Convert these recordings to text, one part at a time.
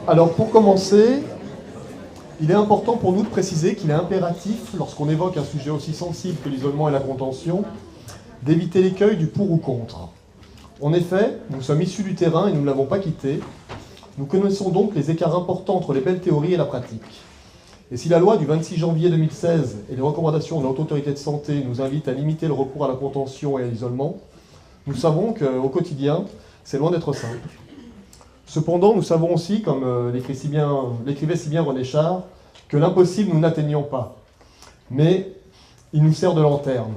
Alors pour commencer, il est important pour nous de préciser qu'il est impératif, lorsqu'on évoque un sujet aussi sensible que l'isolement et la contention, d'éviter l'écueil du pour ou contre. En effet, nous sommes issus du terrain et nous ne l'avons pas quitté. Nous connaissons donc les écarts importants entre les belles théories et la pratique. Et si la loi du 26 janvier 2016 et les recommandations de la Haute Autorité de Santé nous invitent à limiter le recours à la contention et à l'isolement, nous savons qu'au quotidien, c'est loin d'être simple. Cependant, nous savons aussi, comme l'écrivait si bien René Char, que l'impossible nous n'atteignons pas. Mais il nous sert de lanterne.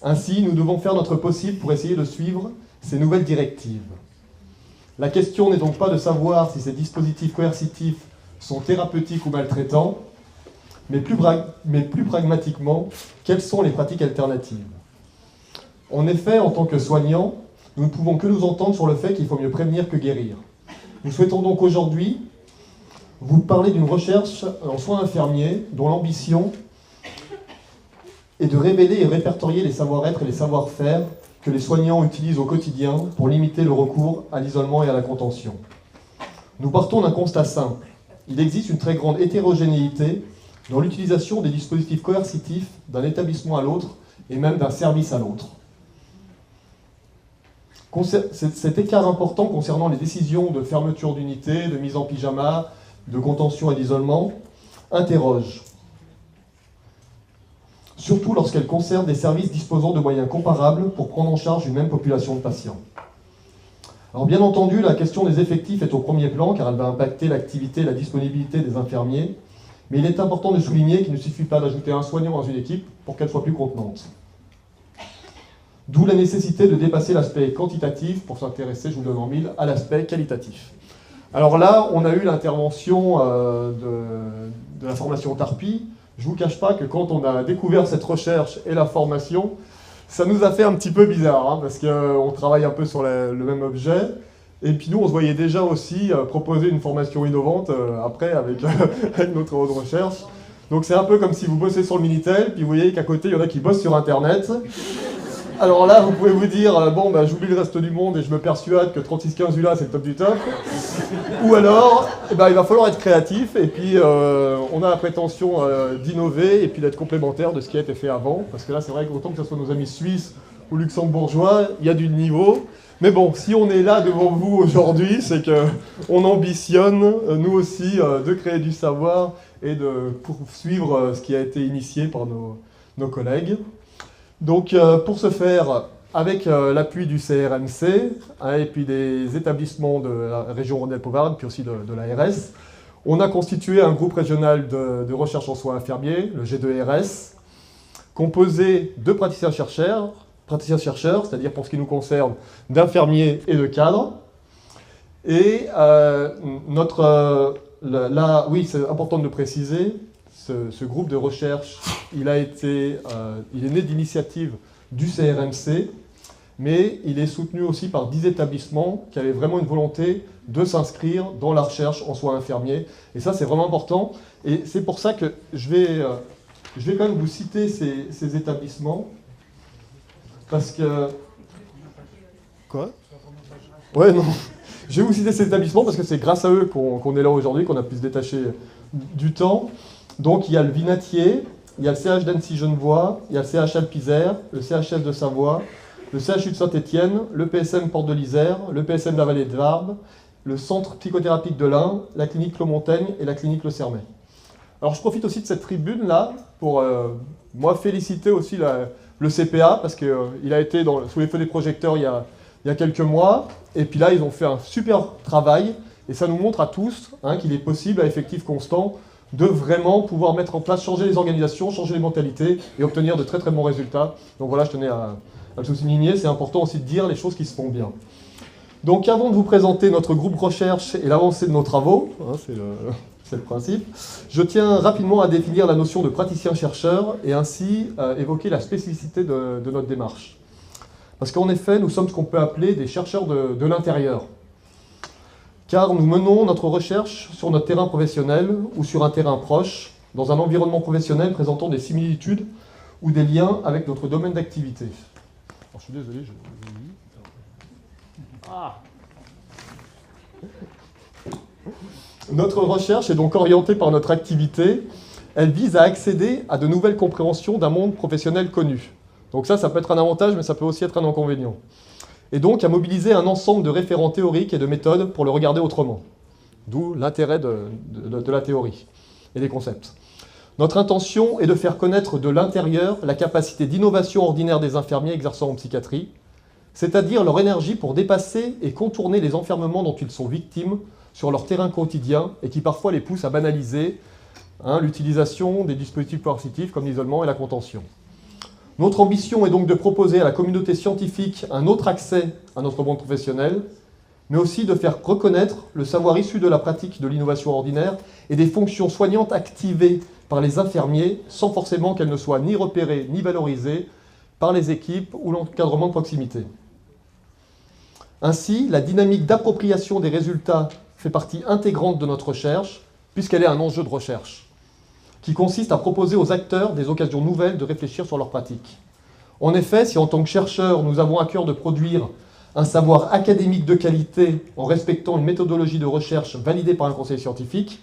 Ainsi, nous devons faire notre possible pour essayer de suivre ces nouvelles directives. La question n'est donc pas de savoir si ces dispositifs coercitifs sont thérapeutiques ou maltraitants, mais plus pragmatiquement, quelles sont les pratiques alternatives. En effet, en tant que soignants, nous ne pouvons que nous entendre sur le fait qu'il faut mieux prévenir que guérir. Nous souhaitons donc aujourd'hui vous parler d'une recherche en soins infirmiers dont l'ambition est de révéler et répertorier les savoir-être et les savoir-faire que les soignants utilisent au quotidien pour limiter le recours à l'isolement et à la contention. Nous partons d'un constat simple. Il existe une très grande hétérogénéité dans l'utilisation des dispositifs coercitifs d'un établissement à l'autre et même d'un service à l'autre. Cet écart important concernant les décisions de fermeture d'unité, de mise en pyjama, de contention et d'isolement interroge. Surtout lorsqu'elle concerne des services disposant de moyens comparables pour prendre en charge une même population de patients. Alors bien entendu, la question des effectifs est au premier plan car elle va impacter l'activité et la disponibilité des infirmiers, mais il est important de souligner qu'il ne suffit pas d'ajouter un soignant dans une équipe pour qu'elle soit plus contenante. D'où la nécessité de dépasser l'aspect quantitatif pour s'intéresser, je vous le donne en mille, à l'aspect qualitatif. Alors là, on a eu l'intervention de la formation Tarpi. Je ne vous cache pas que quand on a découvert cette recherche et la formation, ça nous a fait un petit peu bizarre, parce qu'on travaille un peu sur le même objet. Et puis nous, on se voyait déjà aussi proposer une formation innovante après avec notre recherche. Donc c'est un peu comme si vous bossez sur le Minitel, puis vous voyez qu'à côté, il y en a qui bossent sur Internet. Alors là, vous pouvez vous dire, bon, j'oublie le reste du monde et je me persuade que 3615 ULA, c'est le top du top. Ou alors, il va falloir être créatif et puis on a la prétention d'innover et puis d'être complémentaire de ce qui a été fait avant. Parce que là, c'est vrai qu'autant que ce soit nos amis suisses ou luxembourgeois, il y a du niveau. Mais bon, si on est là devant vous aujourd'hui, c'est qu'on ambitionne, nous aussi, de créer du savoir et de poursuivre ce qui a été initié par nos collègues. Donc, pour ce faire, avec l'appui du CRMC et puis des établissements de la région Rhône-Alpes-Auvergne, puis aussi de l'ARS, on a constitué un groupe régional de recherche en soins infirmiers, le G2RS, composé de praticiens-chercheurs, c'est-à-dire pour ce qui nous concerne, d'infirmiers et de cadres. Et oui, c'est important de le préciser, ce groupe de recherche, il est né d'initiative du CRMC, mais il est soutenu aussi par 10 établissements qui avaient vraiment une volonté de s'inscrire dans la recherche en soins infirmiers. Et ça, c'est vraiment important. Et c'est pour ça que je vais quand même vous citer ces établissements. Parce que... Quoi ? Ouais, non. Je vais vous citer ces établissements parce que c'est grâce à eux qu'on est là aujourd'hui, qu'on a pu se détacher du temps. Donc il y a le Vinatier, il y a le CH d'Annecy-Genevois, il y a le CH Alpizère, le CHS de Savoie, le CHU de Saint-Étienne, le PSM Porte de l'Isère, le PSM de la Vallée de Varbes, le Centre psychothérapique de l'Ain, la clinique Clos-Montaigne et la clinique Le Sermet. Alors je profite aussi de cette tribune-là pour moi féliciter aussi le CPA parce qu'il a été sous les feux des projecteurs il y a quelques mois. Et puis là, ils ont fait un super travail et ça nous montre à tous qu'il est possible à effectif constant de vraiment pouvoir mettre en place, changer les organisations, changer les mentalités et obtenir de très très bons résultats. Donc voilà, je tenais à le souligner, c'est important aussi de dire les choses qui se font bien. Donc avant de vous présenter notre groupe recherche et l'avancée de nos travaux, c'est le principe, je tiens rapidement à définir la notion de praticien-chercheur et ainsi évoquer la spécificité de notre démarche. Parce qu'en effet, nous sommes ce qu'on peut appeler des chercheurs de l'intérieur. Car nous menons notre recherche sur notre terrain professionnel ou sur un terrain proche, dans un environnement professionnel présentant des similitudes ou des liens avec notre domaine d'activité. Alors, je suis désolé, Notre recherche est donc orientée par notre activité. Elle vise à accéder à de nouvelles compréhensions d'un monde professionnel connu. Donc ça peut être un avantage, mais ça peut aussi être un inconvénient. Et donc à mobiliser un ensemble de référents théoriques et de méthodes pour le regarder autrement. D'où l'intérêt de la théorie et des concepts. Notre intention est de faire connaître de l'intérieur la capacité d'innovation ordinaire des infirmiers exerçant en psychiatrie, c'est-à-dire leur énergie pour dépasser et contourner les enfermements dont ils sont victimes sur leur terrain quotidien et qui parfois les poussent à banaliser l'utilisation des dispositifs coercitifs comme l'isolement et la contention. Notre ambition est donc de proposer à la communauté scientifique un autre accès à notre monde professionnel, mais aussi de faire reconnaître le savoir issu de la pratique de l'innovation ordinaire et des fonctions soignantes activées par les infirmiers sans forcément qu'elles ne soient ni repérées ni valorisées par les équipes ou l'encadrement de proximité. Ainsi, la dynamique d'appropriation des résultats fait partie intégrante de notre recherche, puisqu'elle est un enjeu de recherche, qui consiste à proposer aux acteurs des occasions nouvelles de réfléchir sur leurs pratiques. En effet, si en tant que chercheurs, nous avons à cœur de produire un savoir académique de qualité en respectant une méthodologie de recherche validée par un conseil scientifique,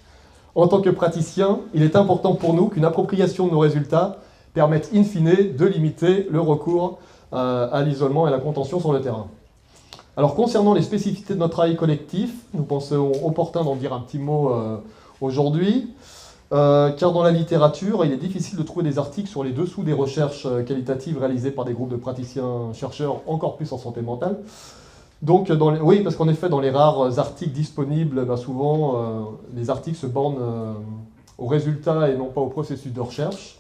en tant que praticien, il est important pour nous qu'une appropriation de nos résultats permette in fine de limiter le recours à l'isolement et à la contention sur le terrain. Alors concernant les spécificités de notre travail collectif, nous pensons opportun d'en dire un petit mot aujourd'hui, car dans la littérature, il est difficile de trouver des articles sur les dessous des recherches qualitatives réalisées par des groupes de praticiens-chercheurs, encore plus en santé mentale. Donc, oui, parce qu'en effet, dans les rares articles disponibles, souvent, les articles se bornent aux résultats et non pas au processus de recherche.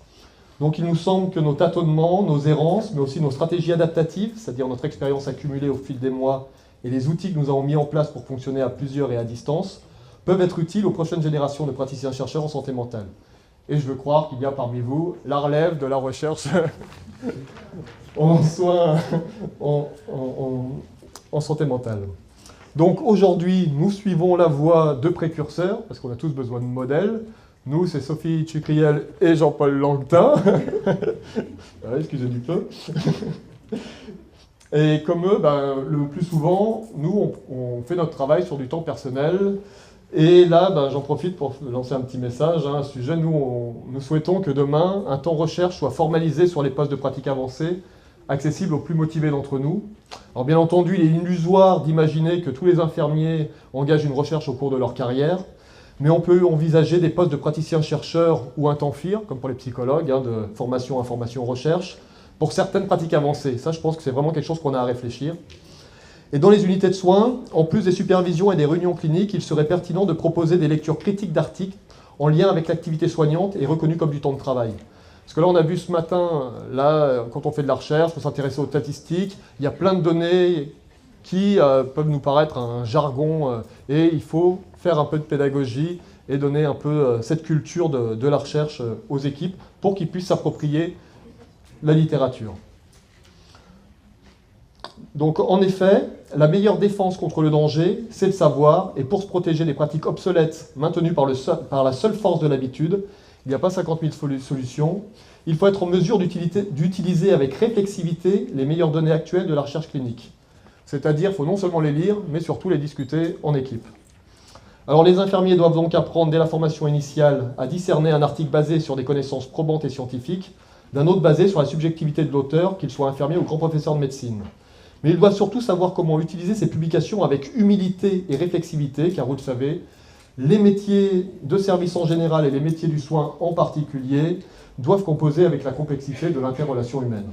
Donc, il nous semble que nos tâtonnements, nos errances, mais aussi nos stratégies adaptatives, c'est-à-dire notre expérience accumulée au fil des mois et les outils que nous avons mis en place pour fonctionner à plusieurs et à distance, peuvent être utiles aux prochaines générations de praticiens-chercheurs en santé mentale. Et je veux croire qu'il y a parmi vous la relève de la recherche en soins, en santé mentale. Donc aujourd'hui, nous suivons la voie de précurseurs, parce qu'on a tous besoin de modèles. Nous, c'est Sophie Tchucriel et Jean-Paul Langtin. Excusez du peu. Et comme eux, le plus souvent, nous, on fait notre travail sur du temps personnel. Et là, j'en profite pour lancer un petit message à un sujet. Nous souhaitons que demain, un temps recherche soit formalisé sur les postes de pratique avancée, accessible aux plus motivés d'entre nous. Alors bien entendu, il est illusoire d'imaginer que tous les infirmiers engagent une recherche au cours de leur carrière, mais on peut envisager des postes de praticiens-chercheurs ou un temps FIR, comme pour les psychologues, de formation, information, recherche, pour certaines pratiques avancées. Ça, je pense que c'est vraiment quelque chose qu'on a à réfléchir. Et dans les unités de soins, en plus des supervisions et des réunions cliniques, il serait pertinent de proposer des lectures critiques d'articles en lien avec l'activité soignante et reconnues comme du temps de travail. Parce que là, on a vu ce matin, quand on fait de la recherche, on s'intéresse aux statistiques, il y a plein de données qui peuvent nous paraître un jargon, et il faut faire un peu de pédagogie et donner un peu cette culture de la recherche aux équipes pour qu'ils puissent s'approprier la littérature. Donc en effet, la meilleure défense contre le danger, c'est le savoir, et pour se protéger des pratiques obsolètes maintenues par la seule force de l'habitude, il n'y a pas 50 000 solutions. Il faut être en mesure d'utiliser avec réflexivité les meilleures données actuelles de la recherche clinique. C'est-à-dire, il faut non seulement les lire, mais surtout les discuter en équipe. Alors les infirmiers doivent donc apprendre dès la formation initiale à discerner un article basé sur des connaissances probantes et scientifiques, d'un autre basé sur la subjectivité de l'auteur, qu'il soit infirmier ou grand professeur de médecine. Mais ils doivent surtout savoir comment utiliser ces publications avec humilité et réflexivité, car vous le savez, les métiers de service en général et les métiers du soin en particulier doivent composer avec la complexité de l'interrelation humaine.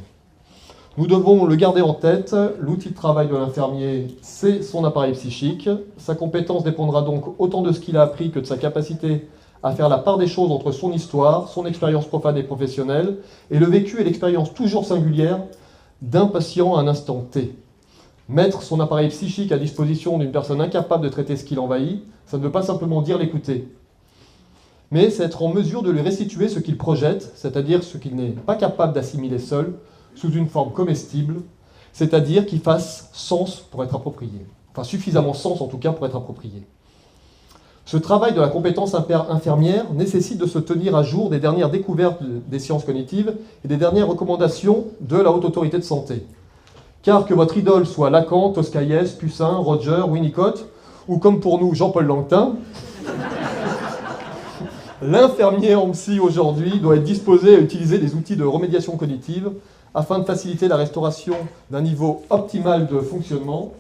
Nous devons le garder en tête, l'outil de travail de l'infirmier, c'est son appareil psychique. Sa compétence dépendra donc autant de ce qu'il a appris que de sa capacité à faire la part des choses entre son histoire, son expérience profane et professionnelle, et le vécu et l'expérience toujours singulière d'un patient à un instant T. Mettre son appareil psychique à disposition d'une personne incapable de traiter ce qui l'envahit, ça ne veut pas simplement dire l'écouter. Mais c'est être en mesure de lui restituer ce qu'il projette, c'est-à-dire ce qu'il n'est pas capable d'assimiler seul, sous une forme comestible, c'est-à-dire qui fasse sens pour être approprié. Enfin, suffisamment sens en tout cas pour être approprié. Ce travail de la compétence infirmière nécessite de se tenir à jour des dernières découvertes des sciences cognitives et des dernières recommandations de la Haute Autorité de Santé. Car que votre idole soit Lacan, Toscaïès, Poussin, Roger, Winnicott, ou comme pour nous, Jean-Paul Langtin, L'infirmier en psy aujourd'hui doit être disposé à utiliser des outils de remédiation cognitive afin de faciliter la restauration d'un niveau optimal de fonctionnement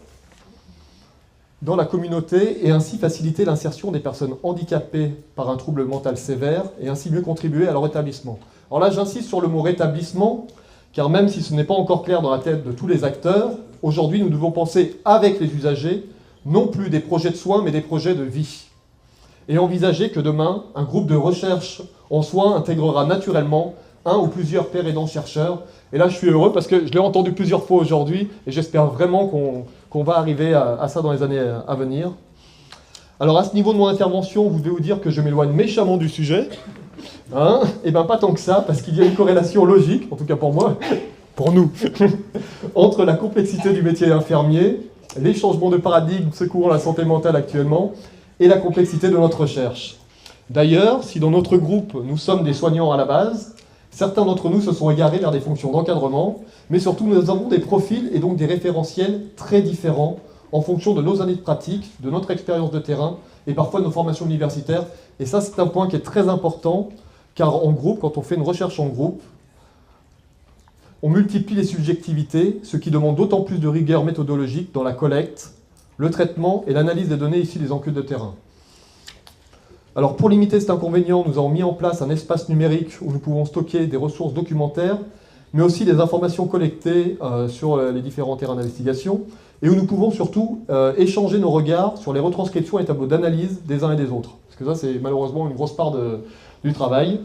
dans la communauté et ainsi faciliter l'insertion des personnes handicapées par un trouble mental sévère et ainsi mieux contribuer à leur rétablissement. Alors là, j'insiste sur le mot rétablissement, car même si ce n'est pas encore clair dans la tête de tous les acteurs, aujourd'hui nous devons penser avec les usagers, non plus des projets de soins, mais des projets de vie. Et envisager que demain, un groupe de recherche en soins intégrera naturellement un ou plusieurs pairs aidants chercheurs. Et là, je suis heureux parce que je l'ai entendu plusieurs fois aujourd'hui et j'espère vraiment qu'on va arriver à ça dans les années à venir. Alors, à ce niveau de mon intervention, vous devez vous dire que je m'éloigne méchamment du sujet. Hein? Eh bien, pas tant que ça, parce qu'il y a une corrélation logique, en tout cas pour moi, pour nous, entre la complexité du métier infirmier, les changements de paradigme secourant la santé mentale actuellement, et la complexité de notre recherche. D'ailleurs, si dans notre groupe, nous sommes des soignants à la base, certains d'entre nous se sont égarés vers des fonctions d'encadrement, mais surtout nous avons des profils et donc des référentiels très différents en fonction de nos années de pratique, de notre expérience de terrain et parfois de nos formations universitaires. Et ça, c'est un point qui est très important, car en groupe, quand on fait une recherche en groupe, on multiplie les subjectivités, ce qui demande d'autant plus de rigueur méthodologique dans la collecte, le traitement et l'analyse des données issues des enquêtes de terrain. Alors pour limiter cet inconvénient, nous avons mis en place un espace numérique où nous pouvons stocker des ressources documentaires, mais aussi des informations collectées sur les différents terrains d'investigation, et où nous pouvons surtout échanger nos regards sur les retranscriptions et tableaux d'analyse des uns et des autres. Parce que ça, c'est malheureusement une grosse part du travail.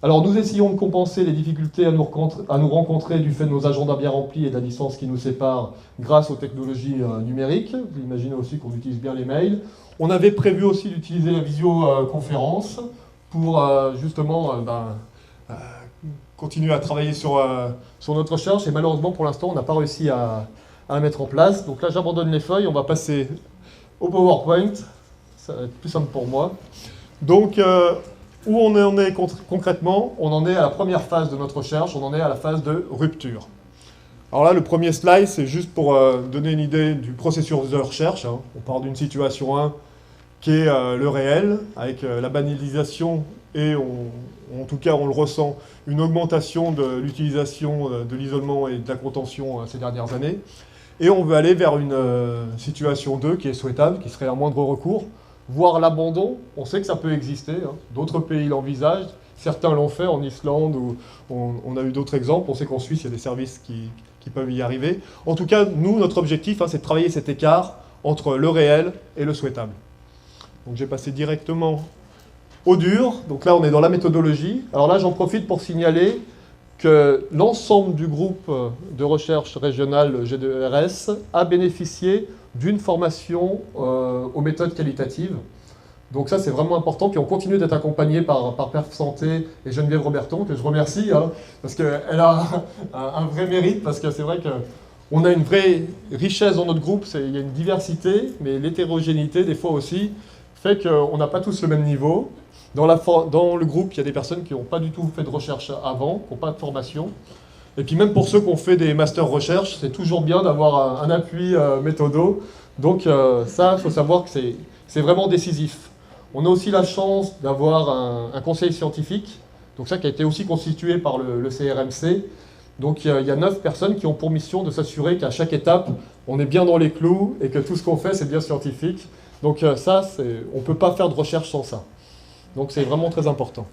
Alors nous essayons de compenser les difficultés à nous rencontrer du fait de nos agendas bien remplis et de la distance qui nous sépare grâce aux technologies numériques. Vous imaginez aussi qu'on utilise bien les mails. On avait prévu aussi d'utiliser la visioconférence pour justement continuer à travailler sur notre recherche et malheureusement pour l'instant on n'a pas réussi à la mettre en place. Donc là j'abandonne les feuilles, on va passer au PowerPoint, ça va être plus simple pour moi. Donc où on en est concrètement? On en est à la première phase de notre recherche, on en est à la phase de rupture. Alors là, le premier slide, c'est juste pour donner une idée du processus de recherche. Hein. On part d'une situation 1 qui est le réel, avec la banalisation et en tout cas on le ressent, une augmentation de l'utilisation de l'isolement et de la contention ces dernières années. Et on veut aller vers une situation 2 qui est souhaitable, qui serait un moindre recours, voire l'abandon. On sait que ça peut exister, hein. D'autres pays l'envisagent, certains l'ont fait en Islande, où on a eu d'autres exemples, on sait qu'en Suisse il y a des services qui peuvent y arriver. En tout cas, nous, notre objectif, hein, c'est de travailler cet écart entre le réel et le souhaitable. Donc j'ai passé directement au dur, donc là on est dans la méthodologie. Alors là j'en profite pour signaler que l'ensemble du groupe de recherche régionale G2RS a bénéficié d'une formation aux méthodes qualitatives. Donc ça c'est vraiment important, puis on continue d'être accompagné par Perf Santé et Geneviève Roberton, que je remercie, hein, parce qu'elle a un vrai mérite, parce que c'est vrai qu'on a une vraie richesse dans notre groupe, il y a une diversité, mais l'hétérogénéité des fois aussi fait qu'on n'a pas tous le même niveau. Dans le groupe, il y a des personnes qui n'ont pas du tout fait de recherche avant, qui n'ont pas de formation. Et puis même pour ceux qui ont fait des masters recherche, c'est toujours bien d'avoir un appui méthodo. Donc ça, il faut savoir que c'est vraiment décisif. On a aussi la chance d'avoir un conseil scientifique, donc ça qui a été aussi constitué par le CRMC. Donc il y a 9 personnes qui ont pour mission de s'assurer qu'à chaque étape, on est bien dans les clous et que tout ce qu'on fait, c'est bien scientifique. Donc ça, on ne peut pas faire de recherche sans ça. Donc c'est vraiment très important.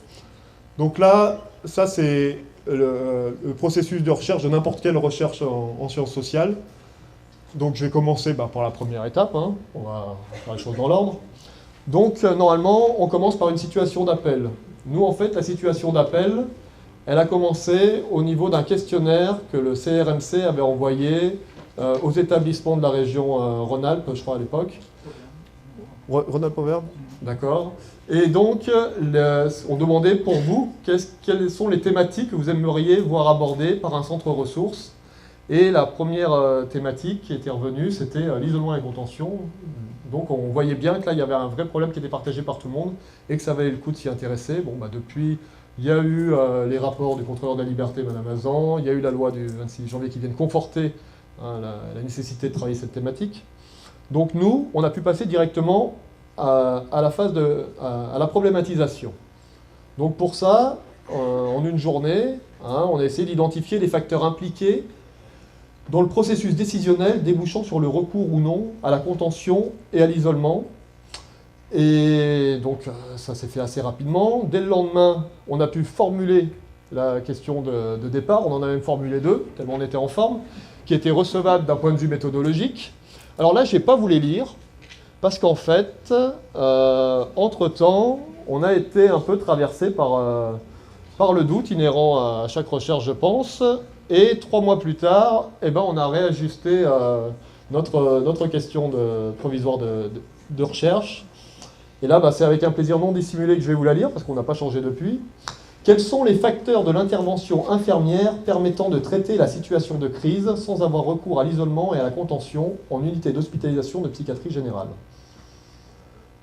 Donc là, ça c'est le processus de recherche de n'importe quelle recherche en sciences sociales. Donc je vais commencer par la première étape, hein. On va faire les choses dans l'ordre. Donc normalement, on commence par une situation d'appel. Nous, en fait, la situation d'appel, elle a commencé au niveau d'un questionnaire que le CRMC avait envoyé aux établissements de la région Rhône-Alpes, je crois à l'époque. Rhône-Alpes-Auvergne. D'accord. Et donc, on demandait pour vous, quelles sont les thématiques que vous aimeriez voir abordées par un centre ressources. Et la première thématique qui était revenue, c'était l'isolement et la contention. Donc on voyait bien que là, il y avait un vrai problème qui était partagé par tout le monde et que ça valait le coup de s'y intéresser. Bon, depuis, il y a eu les rapports du contrôleur de la liberté, Mme Azan, il y a eu la loi du 26 janvier qui viennent conforter la nécessité de travailler cette thématique. Donc nous, on a pu passer directement à la phase à la problématisation. Donc pour ça, en une journée, on a essayé d'identifier les facteurs impliqués dans le processus décisionnel débouchant sur le recours ou non à la contention et à l'isolement. Et donc ça s'est fait assez rapidement. Dès le lendemain, on a pu formuler la question de départ, on en a même formulé 2, tellement on était en forme, qui étaient recevables d'un point de vue méthodologique. Alors là, je n'ai pas vous les lire, parce qu'en fait, entre-temps, on a été un peu traversé par le doute inhérent à chaque recherche, je pense, et 3 mois plus tard, eh ben, on a réajusté notre question provisoire de recherche. Et là, c'est avec un plaisir non dissimulé que je vais vous la lire, parce qu'on n'a pas changé depuis. Quels sont les facteurs de l'intervention infirmière permettant de traiter la situation de crise sans avoir recours à l'isolement et à la contention en unité d'hospitalisation de psychiatrie générale?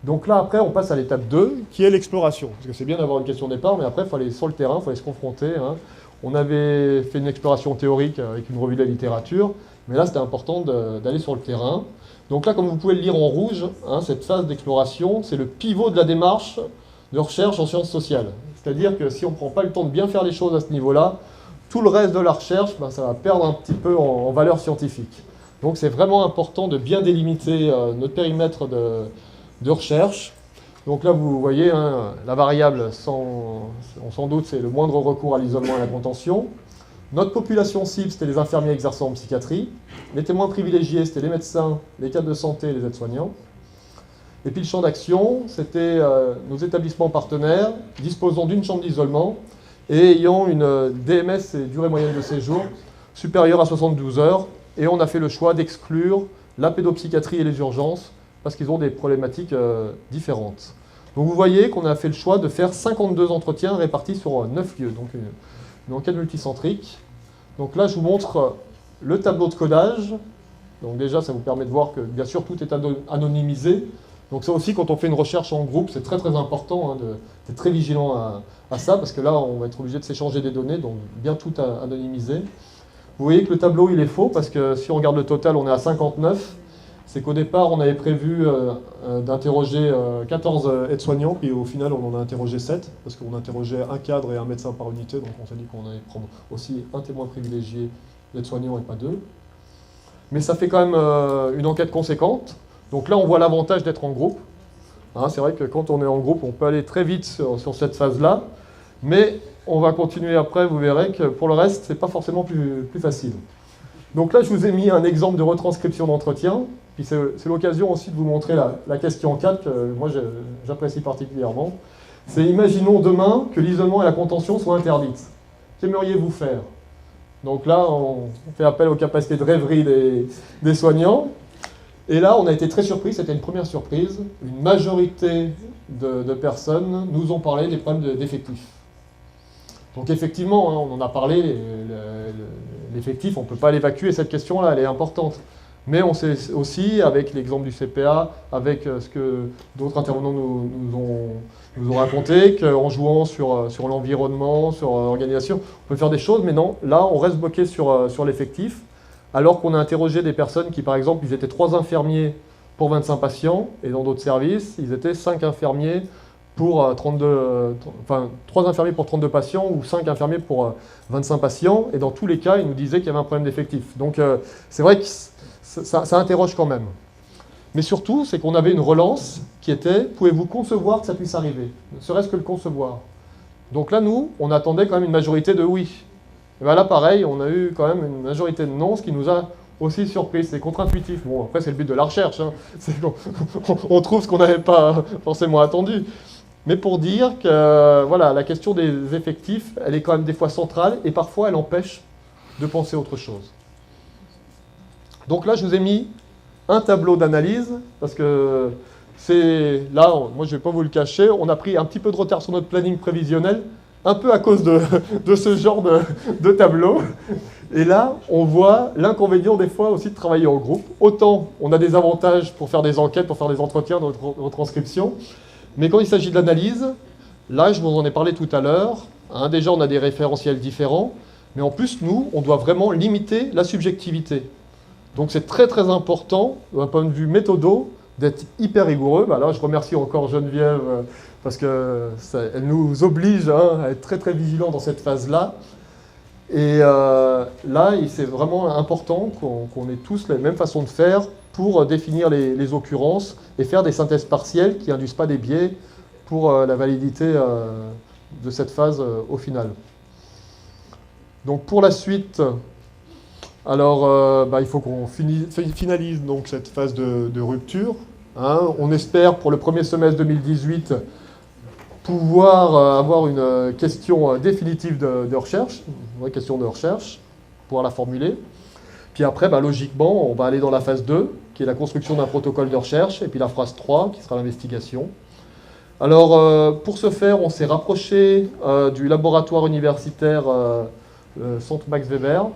Donc là, après, on passe à l'étape 2, qui est l'exploration. Parce que c'est bien d'avoir une question de départ, mais après, il faut aller sur le terrain, il faut aller se confronter. On avait fait une exploration théorique avec une revue de la littérature, mais là, c'était important d'aller sur le terrain. Donc là, comme vous pouvez le lire en rouge, cette phase d'exploration, c'est le pivot de la démarche de recherche en sciences sociales. C'est-à-dire que si on ne prend pas le temps de bien faire les choses à ce niveau-là, tout le reste de la recherche, ça va perdre un petit peu en valeur scientifique. Donc c'est vraiment important de bien délimiter notre périmètre de recherche. Donc là, vous voyez, la variable, on s'en doute, c'est le moindre recours à l'isolement et à la contention. Notre population cible, c'était les infirmiers exerçant en psychiatrie. Les témoins privilégiés, c'était les médecins, les cadres de santé et les aides-soignants. Et puis le champ d'action, c'était nos établissements partenaires disposant d'une chambre d'isolement et ayant une DMS et durée moyenne de séjour supérieure à 72 heures. Et on a fait le choix d'exclure la pédopsychiatrie et les urgences parce qu'ils ont des problématiques différentes. Donc vous voyez qu'on a fait le choix de faire 52 entretiens répartis sur 9 lieux, donc une enquête multicentrique. Donc là, je vous montre le tableau de codage. Donc déjà, ça vous permet de voir que, bien sûr, tout est anonymisé. Donc ça aussi, quand on fait une recherche en groupe, c'est très très important d'être très vigilant à ça, parce que là, on va être obligé de s'échanger des données, donc bien tout anonymiser. Vous voyez que le tableau, il est faux, parce que si on regarde le total, on est à 59. C'est qu'au départ, on avait prévu d'interroger 14 aides-soignants, puis au final, on en a interrogé 7, parce qu'on interrogeait un cadre et un médecin par unité, donc on s'est dit qu'on allait prendre aussi un témoin privilégié d'aide-soignant et pas 2. Mais ça fait quand même une enquête conséquente. Donc là, on voit l'avantage d'être en groupe. C'est vrai que quand on est en groupe, on peut aller très vite sur cette phase-là, mais on va continuer après, vous verrez que pour le reste, ce n'est pas forcément plus facile. Donc là, je vous ai mis un exemple de retranscription d'entretien, puis c'est l'occasion aussi de vous montrer la question 4 que moi j'apprécie particulièrement. C'est imaginons demain que l'isolement et la contention soient interdites. Qu'aimeriez-vous faire? Donc là, on fait appel aux capacités de rêverie des soignants. Et là, on a été très surpris, c'était une première surprise. Une majorité de personnes nous ont parlé des problèmes d'effectifs. Donc effectivement, on en a parlé, l'effectif, on ne peut pas l'évacuer, cette question-là, elle est importante. Mais on sait aussi, avec l'exemple du CPA, avec ce que d'autres intervenants nous ont raconté, qu'en jouant sur l'environnement, sur l'organisation, on peut faire des choses, mais non, là, on reste bloqué sur l'effectif. Alors qu'on a interrogé des personnes qui, par exemple, ils étaient 3 infirmiers pour 25 patients, et dans d'autres services, ils étaient 5 infirmiers pour 3 infirmiers pour 32 patients, ou 5 infirmiers pour 25 patients, et dans tous les cas, ils nous disaient qu'il y avait un problème d'effectif. Donc c'est vrai que ça interroge quand même. Mais surtout, c'est qu'on avait une relance qui était « Pouvez-vous concevoir que ça puisse arriver ?» Ne serait-ce que le concevoir. Donc là, nous, on attendait quand même une majorité de « oui ». Et bien là, pareil, on a eu quand même une majorité de non, ce qui nous a aussi surpris. C'est contre-intuitif. Bon, après, c'est le but de la recherche. On trouve ce qu'on n'avait pas forcément attendu. Mais pour dire que voilà, la question des effectifs, elle est quand même des fois centrale et parfois elle empêche de penser autre chose. Donc là, je vous ai mis un tableau d'analyse parce que là, moi je ne vais pas vous le cacher, on a pris un petit peu de retard sur notre planning prévisionnel, un peu à cause de ce genre de tableau. Et là, on voit l'inconvénient des fois aussi de travailler en groupe. Autant on a des avantages pour faire des enquêtes, pour faire des entretiens, de retranscription. Mais quand il s'agit de l'analyse, là, je vous en ai parlé tout à l'heure. Déjà, on a des référentiels différents. Mais en plus, nous, on doit vraiment limiter la subjectivité. Donc c'est très très important, d'un point de vue méthodo, d'être hyper rigoureux. Bah là, je remercie encore Geneviève parce qu'elle nous oblige à être très très vigilants dans cette phase-là. Et là, c'est vraiment important qu'on ait tous la même façon de faire pour définir les occurrences et faire des synthèses partielles qui n'induisent pas des biais pour la validité de cette phase au final. Donc pour la suite, alors il faut qu'on finalise donc cette phase de rupture. On espère pour le premier semestre 2018 pouvoir avoir une question définitive de recherche, une vraie question de recherche, pouvoir la formuler. Puis après, logiquement, on va aller dans la phase 2, qui est la construction d'un protocole de recherche, et puis la phase 3, qui sera l'investigation. Alors, pour ce faire, on s'est rapproché du laboratoire universitaire Centre Max Weber.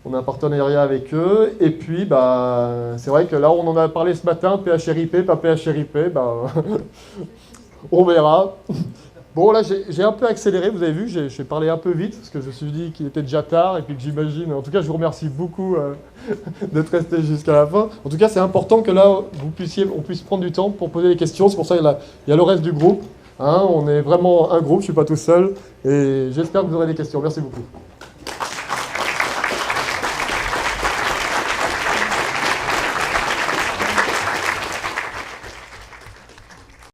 On a un partenariat avec eux. Et puis, c'est vrai que là, on en a parlé ce matin, PHRIP, pas PHRIP, on verra. Bon, là, j'ai un peu accéléré, vous avez vu, j'ai parlé un peu vite, parce que je me suis dit qu'il était déjà tard, et puis que j'imagine... En tout cas, je vous remercie beaucoup d'être resté jusqu'à la fin. En tout cas, c'est important que là, on puisse prendre du temps pour poser des questions. C'est pour ça qu'il y a le reste du groupe. On est vraiment un groupe, je ne suis pas tout seul. Et j'espère que vous aurez des questions. Merci beaucoup.